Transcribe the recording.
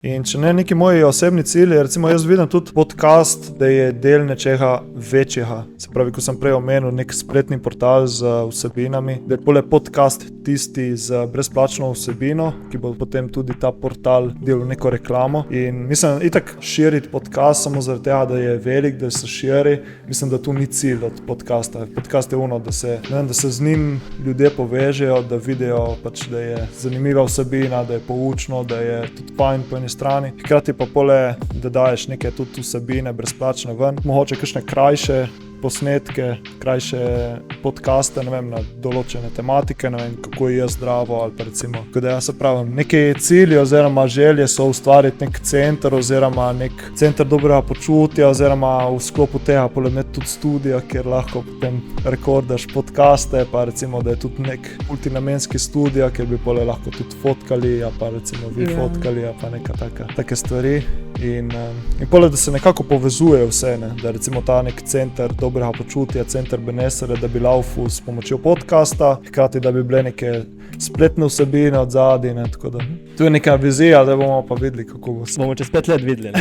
In če ne neki moji osebni cilji, recimo jaz vidim tudi podcast, da je del nečega večjega. Se pravi, ko sem prej omenil nek spletni portal z vsebinami, da je pole podcast tisti z brezplačno vsebino, ki bo potem tudi ta portal delal neko reklamo. In mislim, itak širiti podcast samo zaradi tega, da je velik, da se širi, mislim, da tu ni cilj od podcasta. Podcast je ono, da se z njim ljudje povežejo, da vidijo pač, da je zanimiva vsebina, da je poučno, da je tudi fajn po eni strani. Hkrati pa pole, da daješ neke tudi vsebine brezplačne ven. Mogoče kakšne krajše posnetke, krajše podcaste, ne vem, na določene tematike, ne vem, kako je zdravo ali pa recimo, da jaz se pravim, neki cilji oziroma želje so ustvariti nek center oziroma nek center dobrega počutja oziroma v sklopu tega pole imeti tudi studio, kjer lahko potem rekordaš podcaste, pa recimo, da je tudi nek multinamenski studio, kjer bi pole lahko tudi fotkali, a pa recimo vi fotkali, a pa neka take stvari. In pole, da se nekako povezuje vse, ne? Da recimo ta nek center dobrega počutja, center Benesere, da bi laufal s pomočjo podcasta, hkrati da bi bile neke spletne vsebine od zadaj, ne? Tako da tu je neka vizija, da bomo pa videli, kako bo. Bomo čez 5 let videli.